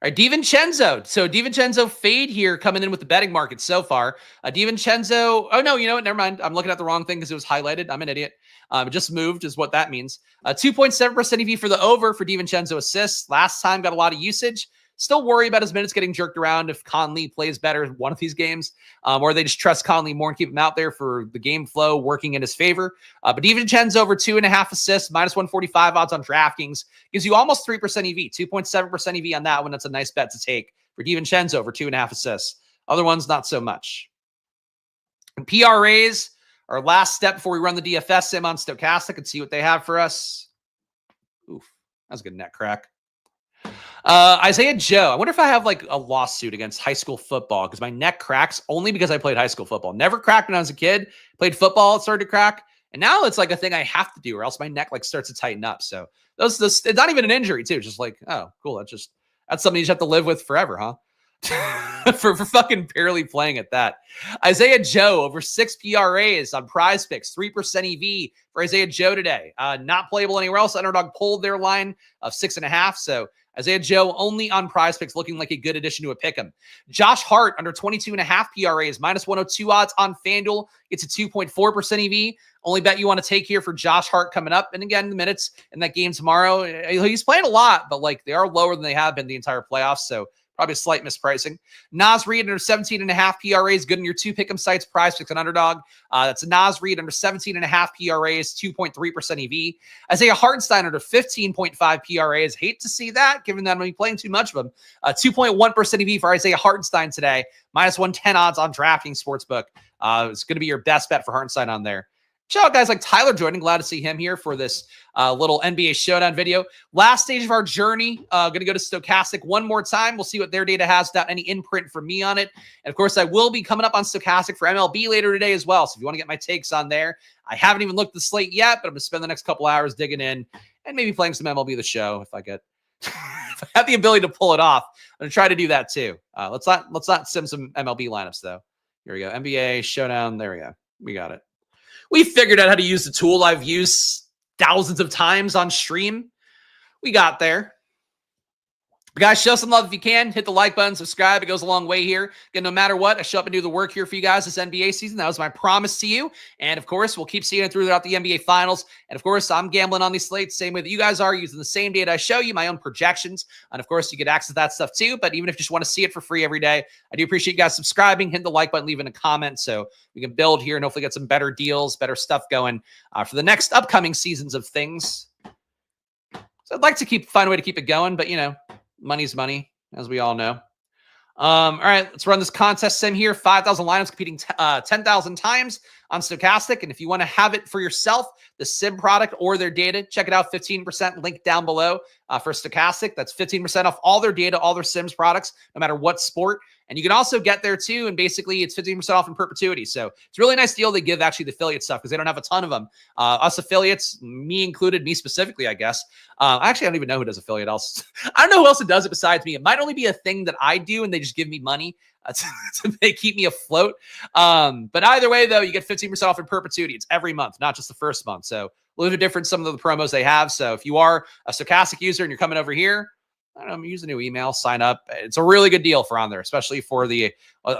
All right, DiVincenzo. So DiVincenzo fade here coming in with the betting market so far. DiVincenzo. Oh, no, you know what? Never mind. I'm looking at the wrong thing because it was highlighted. I'm an idiot. It just moved is what that means. 2.7% EV for the over for DiVincenzo assists. Last time got a lot of usage. Still worry about his minutes getting jerked around if Conley plays better in one of these games, or they just trust Conley more and keep him out there for the game flow working in his favor. But DiVincenzo over 2.5 assists, minus 145 odds on DraftKings gives you almost 3% EV, 2.7% EV on that one. That's a nice bet to take for DiVincenzo over 2.5 assists. Other ones, not so much. And PRAs, our last step before we run the DFS sim on Stochastic and see what they have for us. Oof, that's a good net crack. Isaiah Joe. I wonder if I have like a lawsuit against high school football because my neck cracks only because I played high school football. Never cracked when I was a kid. Played football, it started to crack. And now it's like a thing I have to do or else my neck like starts to tighten up. So it's not even an injury too. Just like, oh, cool. That's something you just have to live with forever, huh? for fucking barely playing at that. Isaiah Joe over 6 PRAs on Prize Picks, 3% EV for Isaiah Joe today. Not playable anywhere else. Underdog pulled their line of 6.5. So Isaiah Joe only on Prize Picks looking like a good addition to a pick'em. Josh Hart under 22.5 PRAs, minus 102 odds on FanDuel. It's a 2.4% EV. Only bet you want to take here for Josh Hart coming up. And again, the minutes in that game tomorrow, he's playing a lot, but like they are lower than they have been the entire playoffs. So probably a slight mispricing. Naz Reed under 17.5 PRAs, good in your 2 pick'em sites, Prize Picks and Underdog. That's a Naz Reed under 17.5 PRAs, 2.3% EV. Isaiah Hartenstein under 15.5 PRAs. Hate to see that, given that I'm going to be playing too much of them. 2.1% EV for Isaiah Hartenstein today, minus 110 odds on DraftKings Sportsbook. It's going to be your best bet for Hartenstein on there. Shout out guys like Tyler joining. Glad to see him here for this little NBA Showdown video. Last stage of our journey. Going to go to Stochastic one more time. We'll see what their data has without any imprint from me on it. And of course, I will be coming up on Stochastic for MLB later today as well. So if you want to get my takes on there, I haven't even looked at the slate yet, but I'm going to spend the next couple hours digging in and maybe playing some MLB The Show if I get if I have the ability to pull it off. I'm going to try to do that too. Let's not sim some MLB lineups though. Here we go. NBA Showdown. There we go. We got it. We figured out how to use the tool I've used thousands of times on stream. We got there. But guys, show some love if you can. Hit the like button, subscribe. It goes a long way here. Again, no matter what, I show up and do the work here for you guys this NBA season. That was my promise to you. And of course, we'll keep seeing it throughout the NBA Finals. And of course, I'm gambling on these slates same way that you guys are, using the same data I show you, my own projections. And of course, you get access to that stuff too. But even if you just want to see it for free every day, I do appreciate you guys subscribing, hitting the like button, leaving a comment so we can build here and hopefully get some better deals, better stuff going for the next upcoming seasons of things. So I'd like to find a way to keep it going, but money's money, as we all know. All right, let's run this contest sim here. 5,000 lineups competing 10,000 times on Stochastic. And if you want to have it for yourself, the sim product or their data, check it out. 15% link down below for Stochastic. That's 15% off all their data, all their sims products, no matter what sport. And you can also get there too. And basically it's 15% off in perpetuity. So it's a really nice deal they give actually the affiliate stuff because they don't have a ton of them. Us affiliates, me included, me specifically, I guess. Actually, I don't even know who does affiliate else. I don't know who else it does it besides me. It might only be a thing that I do and they just give me money to keep me afloat. But either way, though, you get 15% off in perpetuity. It's every month, not just the first month. So a little bit different, some of the promos they have. So if you are a Stochastic user and you're coming over here, I don't know, use a new email, sign up. It's a really good deal for on there, especially for the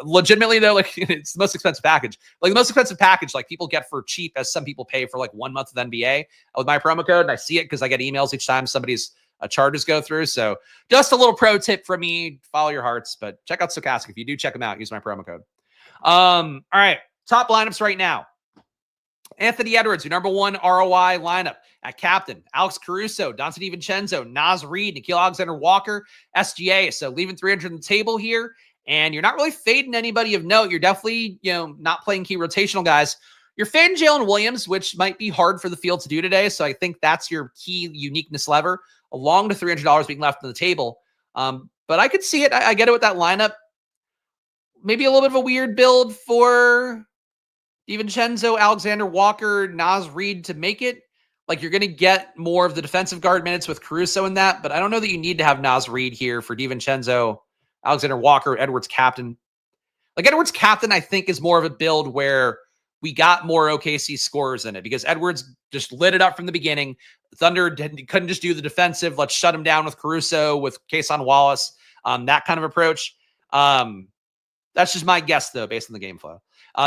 legitimately though, like it's the most expensive package. Like the most expensive package, like people get for cheap as some people pay for like 1 month of NBA with my promo code. And I see it because I get emails each time somebody's charges go through. So just a little pro tip from me, follow your hearts, but check out Stochastic. If you do check them out, use my promo code. All right. Top lineups right now. Anthony Edwards, your number one ROI lineup at captain. Alex Caruso, Dante DiVincenzo, Naz Reed, Nickeil Alexander-Walker, SGA. So leaving 300 on the table here, and you're not really fading anybody of note. You're definitely, not playing key rotational guys. You're fading Jaylen Williams, which might be hard for the field to do today. So I think that's your key uniqueness lever, along to $300 being left on the table. But I could see it. I get it with that lineup. Maybe a little bit of a weird build for DiVincenzo, Alexander-Walker, Naz Reed to make it. Like you're going to get more of the defensive guard minutes with Caruso in that, but I don't know that you need to have Naz Reed here for DiVincenzo, Alexander-Walker, Edwards captain. Like Edwards captain, I think is more of a build where we got more OKC scorers in it because Edwards just lit it up from the beginning. Thunder couldn't just do the defensive. Let's shut him down with Caruso, with Cason Wallace, that kind of approach. That's just my guess though, based on the game flow.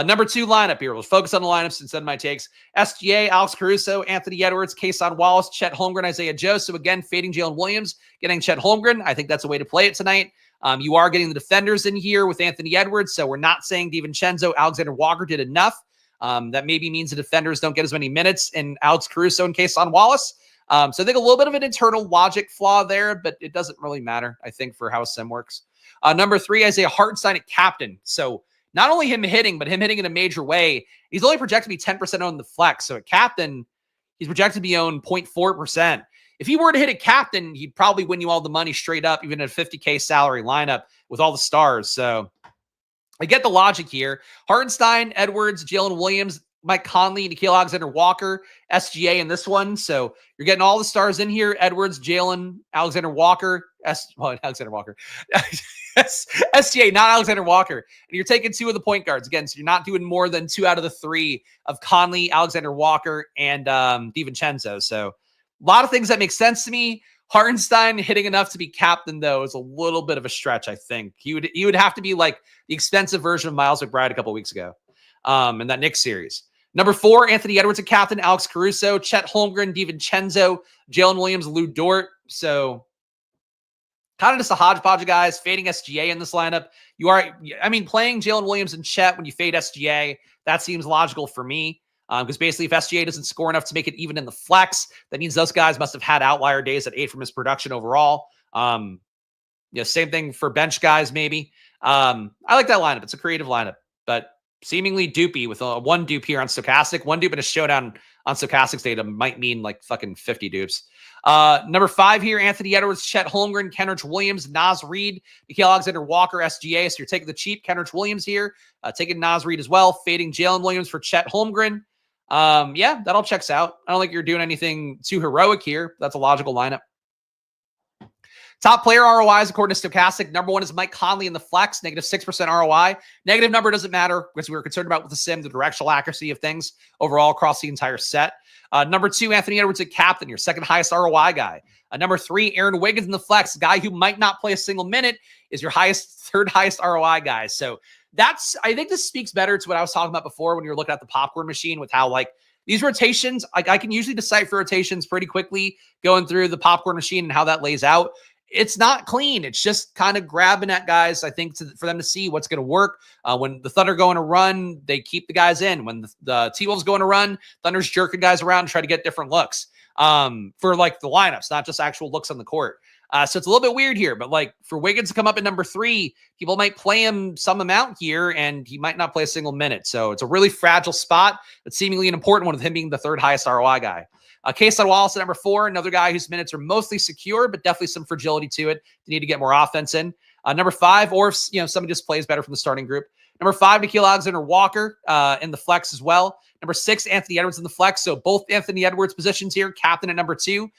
Number 2 lineup here. We'll focus on the lineups instead of my takes. SGA, Alex Caruso, Anthony Edwards, Cason Wallace, Chet Holmgren, Isaiah Joe. So again, fading Jaylen Williams, getting Chet Holmgren. I think that's a way to play it tonight. You are getting the defenders in here with Anthony Edwards. So we're not saying DiVincenzo, Alexander-Walker did enough. That maybe means the defenders don't get as many minutes in Alex Caruso and Cason Wallace. So I think a little bit of an internal logic flaw there, but it doesn't really matter, I think, for how Sim works. Number 3, Isaiah Hartenstein at captain. So not only him hitting, but him hitting in a major way. He's only projected to be 10% owned the flex. So at captain, he's projected to be owned 0.4%. If he were to hit a captain, he'd probably win you all the money straight up, even at a $50K salary lineup with all the stars. So I get the logic here. Hartenstein, Edwards, Jaylen Williams, Mike Conley, Nickeil Alexander-Walker, SGA in this one. So you're getting all the stars in here. Edwards, Jaylen, Alexander-Walker, Alexander-Walker. SGA, not Alexander-Walker. And you're taking 2 of the point guards. Again, so you're not doing more than 2 out of the 3 of Conley, Alexander-Walker, and DiVincenzo. So a lot of things that make sense to me. Hartenstein hitting enough to be captain, though, is a little bit of a stretch, I think. He would have to be like the expensive version of Miles McBride a couple weeks ago in that Knicks series. Number 4, Anthony Edwards at captain, Alex Caruso, Chet Holmgren, DiVincenzo, Jaylen Williams, Lou Dort. So kind of just a hodgepodge of guys, fading SGA in this lineup. Playing Jaylen Williams and Chet when you fade SGA, that seems logical for me. Because basically if SGA doesn't score enough to make it even in the flex, that means those guys must have had outlier days that ate from his production overall. Same thing for bench guys, maybe. I like that lineup. It's a creative lineup, but seemingly dupey with one dupe here on Stochastic. One dupe in a showdown on Stochastic's data might mean like fucking 50 dupes. Number 5 here, Anthony Edwards, Chet Holmgren, Kenrich Williams, Naz Reed, Nickeil Alexander-Walker, SGA. So you're taking the cheap Kenrich Williams here, taking Naz Reed as well, fading Jaylen Williams for Chet Holmgren. That all checks out. I don't think you're doing anything too heroic here. That's a logical lineup. Top player ROIs, according to Stochastic. Number 1 is Mike Conley in the flex, -6% ROI. Negative number doesn't matter because we were concerned about with the sim, the directional accuracy of things overall across the entire set. Number 2, Anthony Edwards at captain, your second highest ROI guy. Number 3, Aaron Wiggins in the flex, guy who might not play a single minute, is your third highest ROI guy. So I think this speaks better to what I was talking about before when you were looking at the popcorn machine with how like these rotations, like I can usually decipher rotations pretty quickly going through the popcorn machine and how that lays out. It's not clean. It's just kind of grabbing at guys, I think, for them to see what's going to work. When the Thunder go on a run, they keep the guys in. When the T-Wolves go on a run, Thunder's jerking guys around and try to get different looks for like the lineups, not just actual looks on the court. So it's a little bit weird here, but like for Wiggins to come up at number 3, people might play him some amount here and he might not play a single minute. So it's a really fragile spot, but seemingly an important one with him being the third highest ROI guy. Cason Wallace at number 4, another guy whose minutes are mostly secure, but definitely some fragility to it. They need to get more offense in. Number 5, or if somebody just plays better from the starting group. Number 5, Nickeil Alexander-Walker in the flex as well. Number 6, Anthony Edwards in the flex. So both Anthony Edwards positions here. Captain at number 2,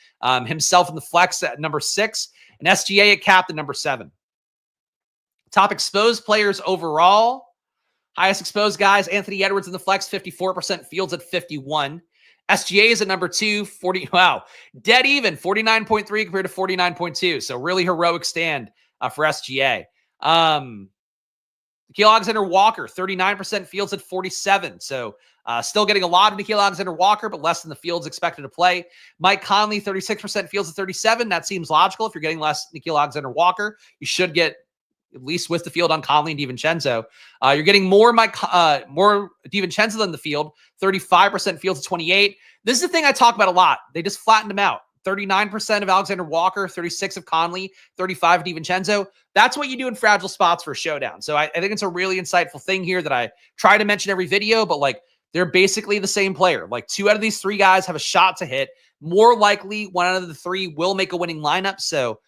himself in the flex at number 6, and SGA at captain number 7. Top exposed players overall. Highest exposed guys, Anthony Edwards in the flex, 54%, Fields at 51. SGA is at number 2, 40. Wow. Dead even, 49.3 compared to 49.2. So really heroic stand for SGA. Nickeil Alexander-Walker, 39% fields at 47. So still getting a lot of Nickeil Alexander-Walker, but less than the fields expected to play. Mike Conley, 36% fields at 37. That seems logical. If you're getting less Nickeil Alexander-Walker, you should get at least with the field on Conley and DiVincenzo. You're getting more more DiVincenzo than the field, 35% fields at 28. This is the thing I talk about a lot. They just flattened him out. 39% of Alexander Walker, 36 of Conley, 35 of DiVincenzo. That's what you do in fragile spots for a showdown. So I think it's a really insightful thing here that I try to mention every video, but like they're basically the same player. Like 2 out of these 3 guys have a shot to hit. More likely, 1 out of the 3 will make a winning lineup. So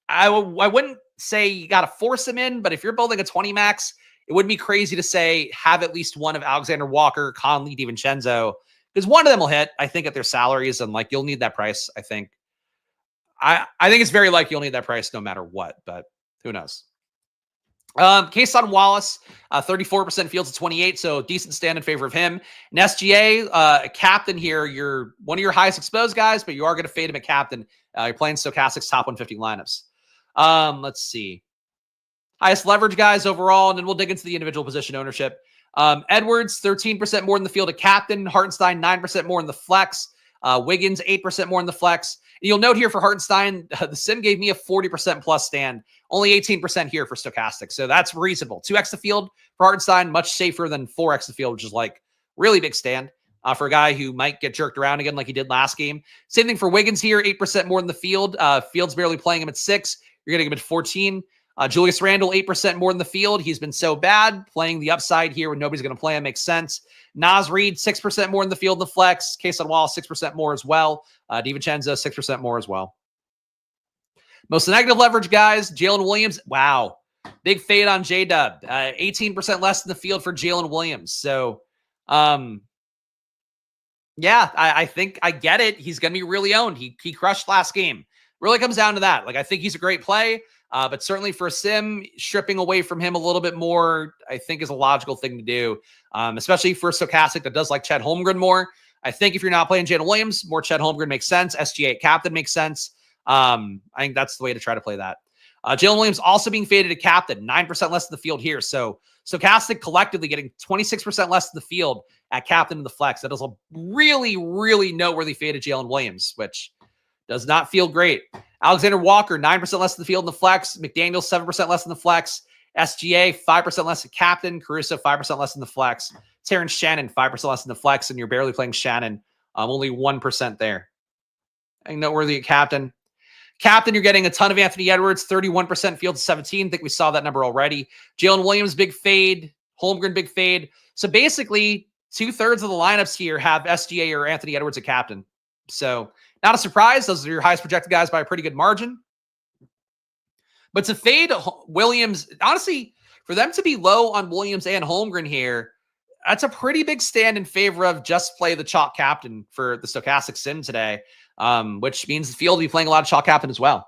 I wouldn't say you got to force him in, but if you're building a 20 max, it wouldn't be crazy to say have at least one of Alexander Walker, Conley, DiVincenzo, because one of them will hit, I think, at their salaries, and like you'll need that price. I think it's very likely you'll need that price no matter what, but who knows? Kason Wallace, 34% fields at 28, so decent stand in favor of him. And SGA, a captain here, you're one of your highest exposed guys, but you are going to fade him at captain. You're playing Stochastic's top 150 lineups. Let's see. Highest leverage guys overall, and then we'll dig into the individual position ownership. Edwards, 13% more in the field at captain. Hartenstein, 9% more in the flex. Wiggins, 8% more in the flex. And you'll note here for Hartenstein, the sim gave me a 40% plus stand. Only 18% here for Stochastic. So that's reasonable. 2x the field for Hartenstein, much safer than 4x the field, which is like really big stand for a guy who might get jerked around again like he did last game. Same thing for Wiggins here, 8% more in the field. Field's barely playing him at 6. You're getting him at 14. Julius Randle, 8% more in the field. He's been so bad. Playing the upside here when nobody's going to play him makes sense. Naz Reed, 6% more in the field in the flex. Kason Wallace, 6% more as well. DiVincenzo, 6% more as well. Most negative leverage guys, Jaylen Williams. Wow. Big fade on J-Dub. 18% less in the field for Jaylen Williams. So, yeah, I think I get it. He's going to be really owned. He crushed last game. Really comes down to that. Like, I think he's a great play. But certainly for a sim, stripping away from him a little bit more, I think is a logical thing to do, especially for a Stochastic that does like Chet Holmgren more. I think if you're not playing Jaylen Williams, more Chet Holmgren makes sense. SGA at captain makes sense. I think that's the way to try to play that. Jaylen Williams also being faded at captain, 9% less in the field here. So Stochastic collectively getting 26% less in the field at captain in the flex. That is a really, really noteworthy fade at Jaylen Williams, which does not feel great. Alexander Walker, 9% less in the field in the flex. McDaniels, 7% less in the flex. SGA, 5% less at captain. Caruso, 5% less in the flex. Terrence Shannon, 5% less in the flex, and you're barely playing Shannon. Only 1% there. I think noteworthy at captain. Captain, you're getting a ton of Anthony Edwards, 31% field to 17. I think we saw that number already. Jaylen Williams, big fade. Holmgren, big fade. So basically, 2/3 of the lineups here have SGA or Anthony Edwards at captain. So not a surprise. Those are your highest projected guys by a pretty good margin. But to fade Williams, honestly, for them to be low on Williams and Holmgren here, that's a pretty big stand in favor of just play the chalk captain for the Stochastic sim today, which means the field will be playing a lot of chalk captain as well.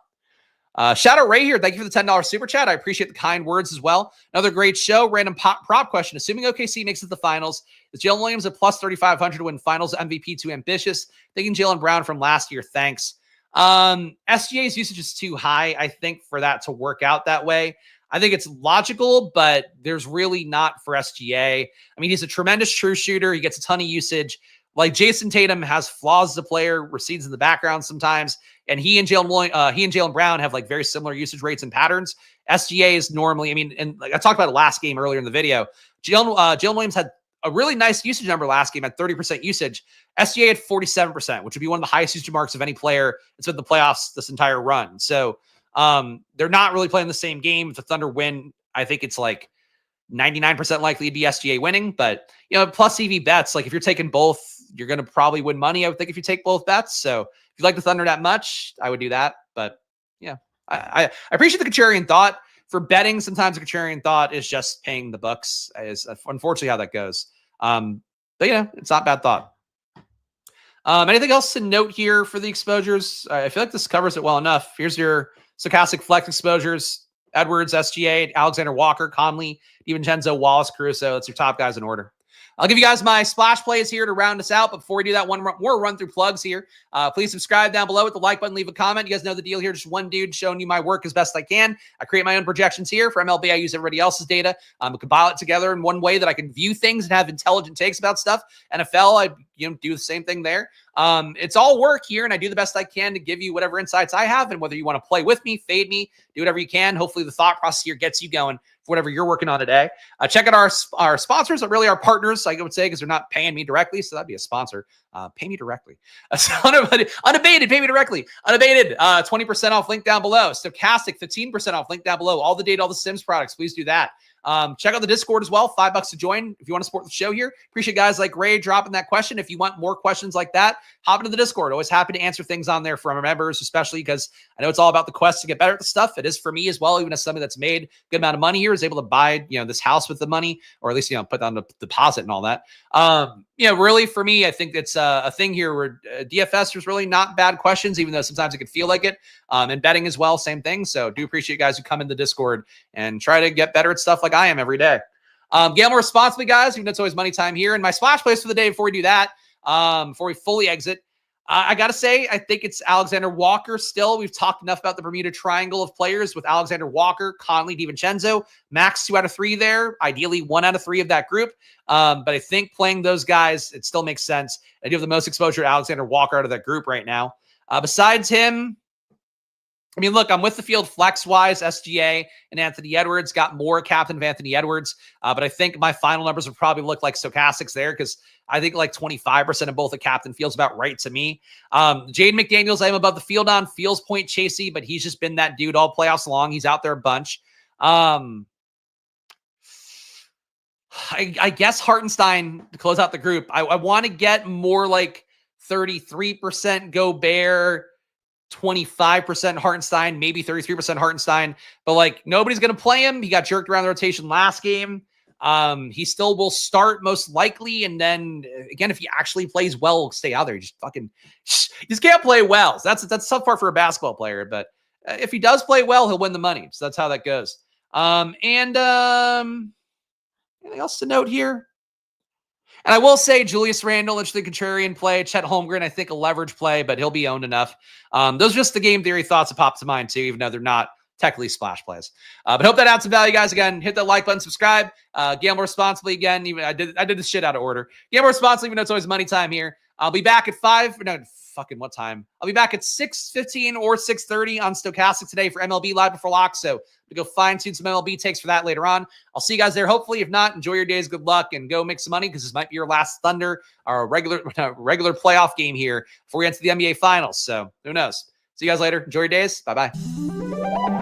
Shout out Ray here. Thank you for the $10 super chat. I appreciate the kind words as well. Another great show. Random prop question. Assuming OKC makes it to the finals, is Jaylen Williams a plus 3,500 to win finals MVP too ambitious? Thinking Jaylen Brown from last year. Thanks. SGA's usage is too high, I think, for that to work out that way. I think it's logical, but there's really not for SGA. I mean, he's a tremendous true shooter. He gets a ton of usage. Like Jason Tatum has flaws as a player, recedes in the background sometimes, and he and Jaylen Brown have like very similar usage rates and patterns. SGA is normally, I mean, and like I talked about it last game earlier in the video. Jaylen Williams had a really nice usage number last game at 30% usage. SGA had 47%, which would be one of the highest usage marks of any player that's been in the playoffs this entire run. So they're not really playing the same game. If the Thunder win, I think it's like 99% likely to be SGA winning, but you know, plus EV bets, like if you're taking both, you're going to probably win money, I would think, if you take both bets. So if you like the Thunder that much, I would do that. But yeah, I appreciate the contrarian thought. For betting, sometimes a contrarian thought is just paying the books, is unfortunately how that goes. But you know, it's not a bad thought. Anything else to note here for the exposures? I feel like this covers it well enough. Here's your Stochastic flex exposures: Edwards, SGA, Alexander Walker, Conley, DiVincenzo, Wallace, Caruso. That's your top guys in order. I'll give you guys my splash plays here to round us out. But before we do that, one more run through plugs here. Please subscribe down below with the like button, leave a comment. You guys know the deal here. Just one dude showing you my work as best I can. I create my own projections here. For MLB, I use everybody else's data. I compile it together in one way that I can view things and have intelligent takes about stuff. NFL, I do the same thing there. It's all work here, and I do the best I can to give you whatever insights I have. And whether you want to play with me, fade me, do whatever you can. Hopefully the thought process here gets you going for whatever you're working on today. Check out our sponsors, really our partners, I would say, because they're not paying me directly. So that'd be a sponsor. Pay me directly. Unabated, pay me directly. Unabated, 20% off, link down below. Stochastic, 15% off, link down below. All the data, all the Sims products, please do that. Check out the Discord as well. $5 to join if you want to support the show here. Appreciate guys like Ray dropping that question. If you want more questions like that, hop into the Discord. Always happy to answer things on there from our members, especially because I know it's all about the quest to get better at the stuff. It is for me as well, even as somebody that's made a good amount of money here is able to buy, this house with the money, or at least, put down the deposit and all that. Really for me, I think it's a thing here where DFS, there's really not bad questions, even though sometimes it could feel like it. And betting as well, same thing. So do appreciate guys who come in the Discord and try to get better at stuff like I am every day. Gamble responsibly, guys. It's always money time here. And my splash plays for the day before we do that, before we fully exit, I got to say, I think it's Alexander Walker still. We've talked enough about the Bermuda Triangle of players with Alexander Walker, Conley, DiVincenzo, max 2 out of 3 there, ideally 1 out of 3 of that group. But I think playing those guys, it still makes sense. I do have the most exposure to Alexander Walker out of that group right now. Besides him, look, I'm with the field flex-wise. SGA and Anthony Edwards got more captain of Anthony Edwards. But I think my final numbers would probably look like stochastics there because I think like 25% of both the captain feels about right to me. Jaden McDaniels, I am above the field on. Feels point chasey, but he's just been that dude all playoffs long. He's out there a bunch. I guess Hartenstein to close out the group. I want to get more like 33% Gobert, 25% Hartenstein, maybe 33% Hartenstein, but like nobody's going to play him. He got jerked around the rotation last game. He still will start most likely. And then again, if he actually plays well, he'll stay out there. You just can't play well. So that's tough part for a basketball player, but if he does play well, he'll win the money. So that's how that goes. Anything else to note here? And I will say Julius Randle, interesting contrarian play. Chet Holmgren, I think a leverage play, but he'll be owned enough. Those are just the game theory thoughts that pop to mind too, even though they're not technically splash plays. But hope that adds some value, guys. Again, hit that like button, subscribe, gamble responsibly. Again, even I did this shit out of order. Gamble responsibly, even though it's always money time here. I'll be back at what time? I'll be back at 6:15 or 6:30 on Stochastic today for MLB Live Before Lock. So we go fine-tune some MLB takes for that later on. I'll see you guys there. Hopefully, if not, enjoy your days. Good luck and go make some money because this might be your last Thunder or regular playoff game here before we get to the NBA Finals. So who knows? See you guys later. Enjoy your days. Bye-bye.